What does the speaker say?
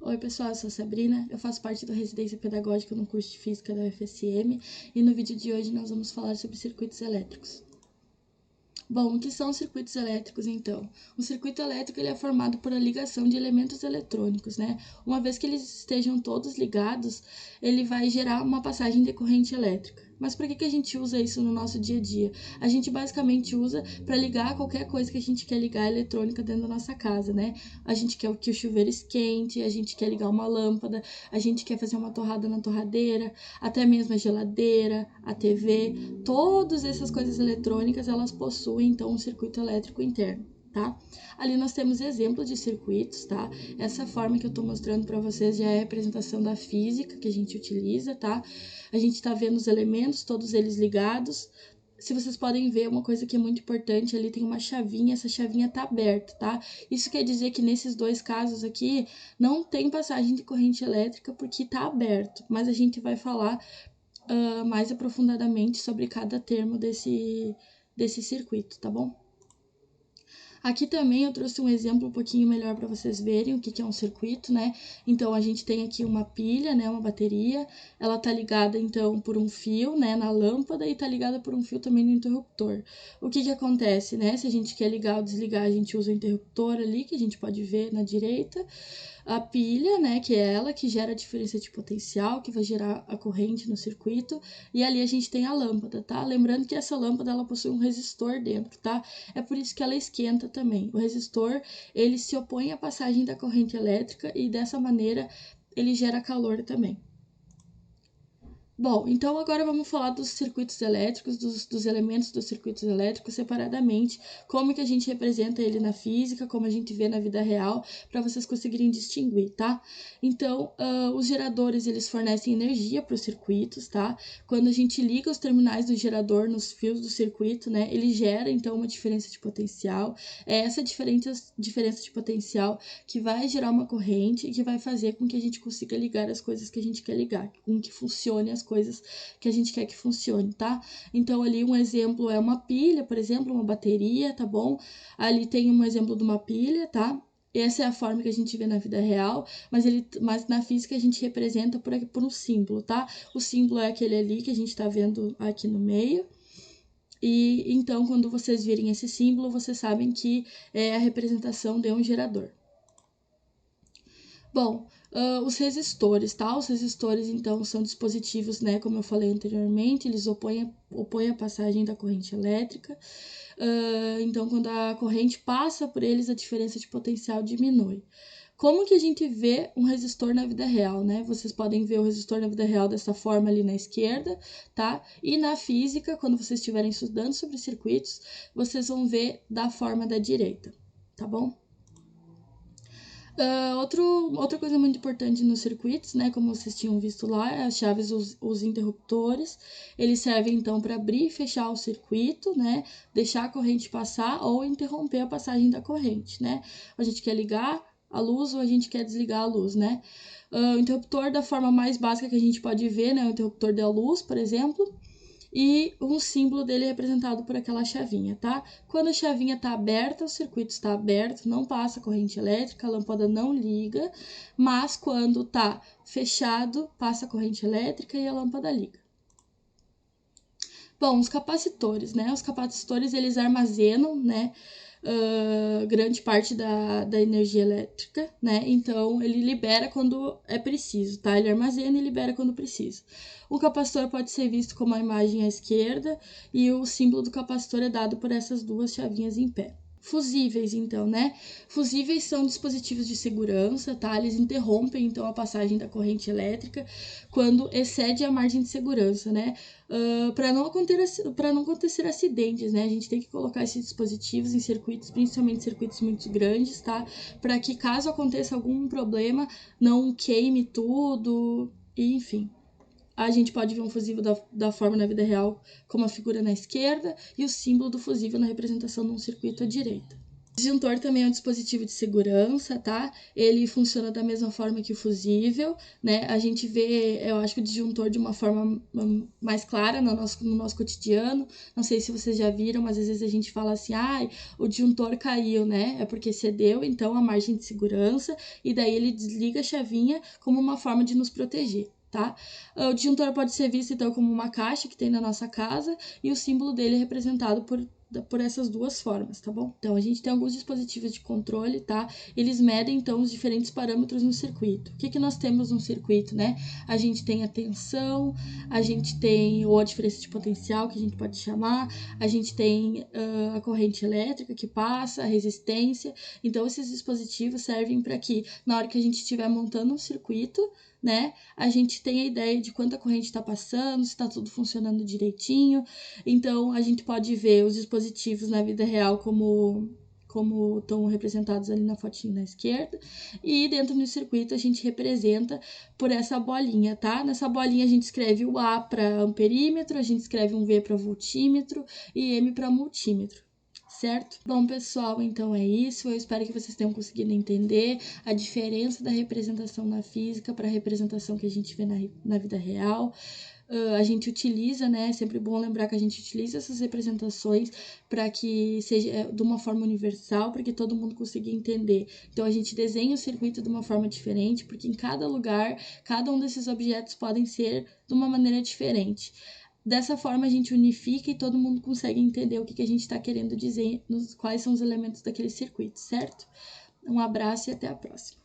Oi pessoal, eu sou a Sabrina, eu faço parte da residência pedagógica no curso de Física da UFSM e no vídeo de hoje nós vamos falar sobre circuitos elétricos. Bom, o que são os circuitos elétricos então? O circuito elétrico ele é formado por a ligação de elementos eletrônicos, né? Uma vez que eles estejam todos ligados, ele vai gerar uma passagem de corrente elétrica. Mas por que a gente usa isso no nosso dia a dia? A gente basicamente usa para ligar qualquer coisa que a gente quer ligar eletrônica dentro da nossa casa, né? A gente quer que o chuveiro esquente, a gente quer ligar uma lâmpada, a gente quer fazer uma torrada na torradeira, até mesmo a geladeira, a TV, todas essas coisas eletrônicas, elas possuem então um circuito elétrico interno. Tá? Ali nós temos exemplos de circuitos, tá? Essa forma que eu tô mostrando para vocês já é a representação da física que a gente utiliza, tá? A gente tá vendo os elementos, todos eles ligados. Se vocês podem ver, uma coisa que é muito importante, ali tem uma chavinha, essa chavinha tá aberta, tá? Isso quer dizer que nesses dois casos aqui, não tem passagem de corrente elétrica porque tá aberto, mas a gente vai falar mais aprofundadamente sobre cada termo desse circuito, tá bom? Aqui também eu trouxe um exemplo um pouquinho melhor para vocês verem o que é um circuito, né? Então, a gente tem aqui uma pilha, né? Uma bateria. Ela tá ligada, então, por um fio, né? Na lâmpada e tá ligada por um fio também no interruptor. O que acontece, né? Se a gente quer ligar ou desligar, a gente usa o interruptor ali, que a gente pode ver na direita. A pilha, né, que é ela que gera a diferença de potencial, que vai gerar a corrente no circuito, e ali a gente tem a lâmpada, tá? Lembrando que essa lâmpada, ela possui um resistor dentro, tá? É por isso que ela esquenta também. O resistor, ele se opõe à passagem da corrente elétrica e dessa maneira ele gera calor também. Bom, então agora vamos falar dos circuitos elétricos, dos elementos dos circuitos elétricos separadamente, como que a gente representa ele na física, como a gente vê na vida real, para vocês conseguirem distinguir, tá? Então, os geradores, eles fornecem energia para os circuitos, tá? Quando a gente liga os terminais do gerador nos fios do circuito, né, ele gera, então, uma diferença de potencial. É essa diferença de potencial que vai gerar uma corrente e que vai fazer com que a gente consiga ligar as coisas que a gente quer ligar, com que funcione as coisas que a gente quer que funcione, tá? Então, ali um exemplo é uma pilha, por exemplo, uma bateria, tá bom? Ali tem um exemplo de uma pilha, tá? Essa é a forma que a gente vê na vida real, mas na física a gente representa por um símbolo, tá? O símbolo é aquele ali que a gente tá vendo aqui no meio. E então, quando vocês virem esse símbolo, vocês sabem que é a representação de um gerador. Bom, os resistores, tá? Os resistores, então, são dispositivos, né, como eu falei anteriormente, eles opõem a passagem da corrente elétrica. Então, quando a corrente passa por eles, a diferença de potencial diminui. Como que a gente vê um resistor na vida real, né? Vocês podem ver o resistor na vida real dessa forma ali na esquerda, tá? E na física, quando vocês estiverem estudando sobre circuitos, vocês vão ver da forma da direita, tá bom? Outra coisa muito importante nos circuitos, né, como vocês tinham visto lá, é as chaves, os interruptores. Eles servem então para abrir e fechar o circuito, né, deixar a corrente passar ou interromper a passagem da corrente, né. A gente quer ligar a luz ou a gente quer desligar a luz, né. O interruptor, da forma mais básica que a gente pode ver, né, o interruptor da luz, por exemplo, e um símbolo dele é representado por aquela chavinha, tá? Quando a chavinha está aberta, o circuito está aberto, não passa corrente elétrica, a lâmpada não liga, mas quando está fechado, passa corrente elétrica e a lâmpada liga. Bom, os capacitores, né? Os capacitores, eles armazenam, né? Grande parte da energia elétrica, né? Então, ele libera quando é preciso, tá? Ele armazena e libera quando precisa. O capacitor pode ser visto como a imagem à esquerda e o símbolo do capacitor é dado por essas duas chavinhas em pé. Fusíveis, então, né? Fusíveis são dispositivos de segurança, tá? Eles interrompem, então, a passagem da corrente elétrica quando excede a margem de segurança, né? Para não acontecer acidentes, né? A gente tem que colocar esses dispositivos em circuitos, principalmente circuitos muito grandes, tá? Para que caso aconteça algum problema, não queime tudo, e enfim. A gente pode ver um fusível da forma na vida real como a figura na esquerda e o símbolo do fusível na representação de um circuito à direita. Disjuntor também é um dispositivo de segurança, tá? Ele funciona da mesma forma que o fusível, né? A gente vê, eu acho que o disjuntor de uma forma mais clara no nosso cotidiano. Não sei se vocês já viram, mas às vezes a gente fala assim, o disjuntor caiu, né? É porque cedeu, então, a margem de segurança, e daí ele desliga a chavinha como uma forma de nos proteger. Tá? O disjuntor pode ser visto então como uma caixa que tem na nossa casa e o símbolo dele é representado por essas duas formas, tá bom? Então, a gente tem alguns dispositivos de controle, tá? Eles medem, então, os diferentes parâmetros no circuito. O que nós temos no circuito, né? A gente tem a tensão, a gente tem ou a diferença de potencial, que a gente pode chamar, a gente tem a corrente elétrica que passa, a resistência. Então, esses dispositivos servem para que, na hora que a gente estiver montando um circuito, né, a gente tem a ideia de quanta corrente está passando, se está tudo funcionando direitinho. Então, a gente pode ver os dispositivos na vida real como estão representados ali na fotinho na esquerda, e dentro do circuito a gente representa por essa bolinha, tá? Nessa bolinha a gente escreve o A para amperímetro, a gente escreve um V para voltímetro e M para multímetro. Certo? Bom, pessoal, então é isso. Eu espero que vocês tenham conseguido entender a diferença da representação na física para a representação que a gente vê na vida real. A gente utiliza, né? É sempre bom lembrar que a gente utiliza essas representações para que seja de uma forma universal, para que todo mundo consiga entender. Então, a gente desenha o circuito de uma forma diferente, porque em cada lugar, cada um desses objetos podem ser de uma maneira diferente. Dessa forma, a gente unifica e todo mundo consegue entender o que a gente está querendo dizer, quais são os elementos daquele circuito, certo? Um abraço e até a próxima.